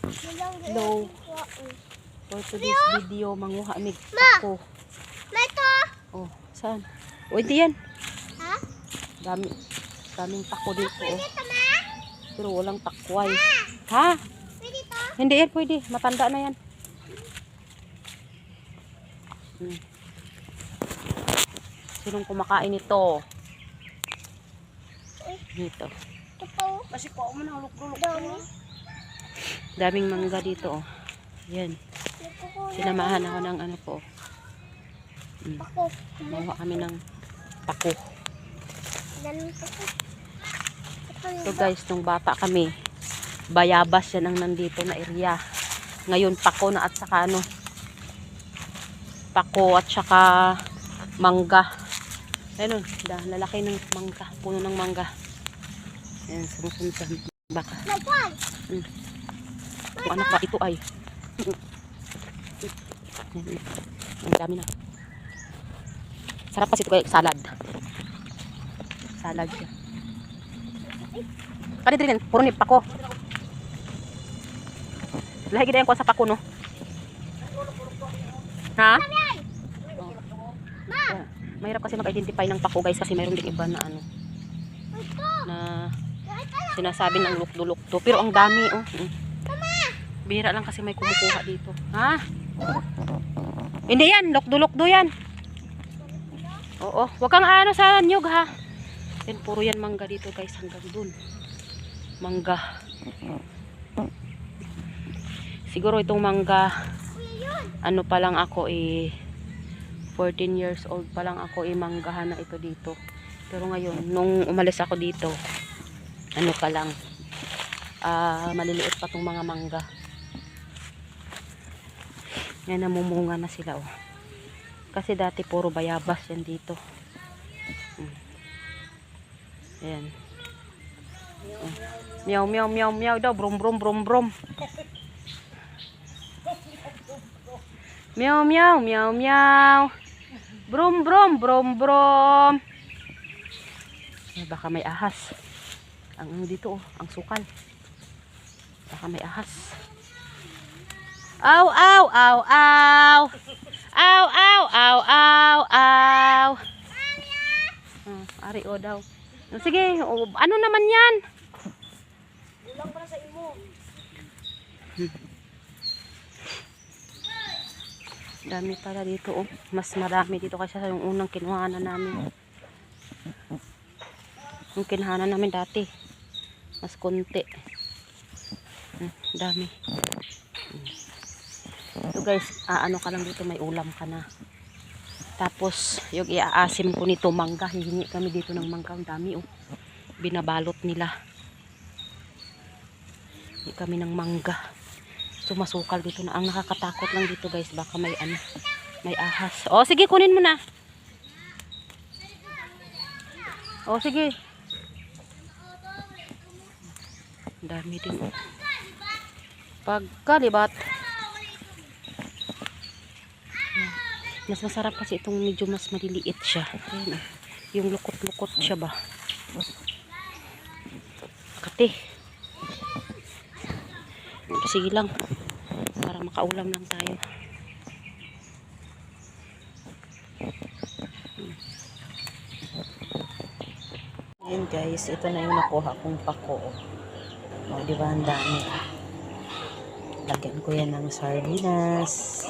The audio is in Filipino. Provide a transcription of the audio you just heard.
Hello. For today's video, manguha mig pako. Ito. Oh, saan? O, hindi yan. Ha? Daming pako dito. Oh. Pwede ito, ma? Pero walang takway. Ha? Pwede ito? Hindi yan, pwede. Matanda na yan. Sinong kumakain ito? Dito. Ito po. Kasi ko mo nang luk-luk. Dami. Daming mangga dito. Oh. Yan. Sinamahan ako ng ano po. Pako. Mawa kami ng pako. Ganun pako. So guys, nung bata kami, bayabas yan ang nandito na area. Ngayon pako na at saka ano, pako at saka mangga. Ayun, lalaki ng mangga, puno ng mangga. Ayan, sumusunod sa baka. Kung anak ba ito ay. Ang dami na. Sarap kasi ito kay salad. Salad siya. Kali din, puro ni pako. Lahi gid yan ko sa pako no. Ha? Oh. Mahirap kasi mag-identify ng pako guys kasi mayroon din iba na ano. Na sinasabi ng lukdo-lukdo. Pero ang dami oh. Bihira lang kasi may kumukuha dito. Ha? Hindi yan, lukdo-lukdo yan. Oo, wag kang ano sa nyug ha. Yan, puro yan mangga dito guys hanggang dun. Mangga. Siguro itong mangga ano pa lang ako 14 years old pa lang ako manggahan na ito dito. Pero ngayon nung umalis ako dito ano pa lang maliliit pa tong mga mangga. Yan, namumunga na sila oh. Kasi dati puro bayabas yan dito. Ayan. Meow meow meow meow daw, brum brum brum brum. Meow meow meow meow. Brum brum brum brum. Baka may ahas. Ang dito oh, ang sukal. Baka may ahas. Aw aw aw aw. Aw aw aw aw aw. Ari o daw. Sige, ano naman 'yan? Ulang para sa imo. Dami pala dito oh. Mas marami dito kasi sa yung unang kinuhanan namin. Yung kinuhanan namin dati. Mas konti. Dami. So guys, ano ka lang dito, may ulam ka na. Tapos, yung iaasim ko nito, mangga. Hihingi kami dito ng mangga. Ang dami oh. Binabalot nila. Hihingi kami ng mangga. So, masukal dito na. Ang nakakatakot lang dito guys, baka may ano, may ahas. O, sige, kunin mo na. O, sige. Ang dami din oh. Pagkalibat. Mas masarap kasi itong medyo mas maliliit siya. Ayan, yung lukot-lukot siya ba. Kati. Sige lang. Para makaulam lang tayo. Ayan guys, ito na yung nakuha kong pako. O, diba ang dami. Lagyan ko yan ng sardinas.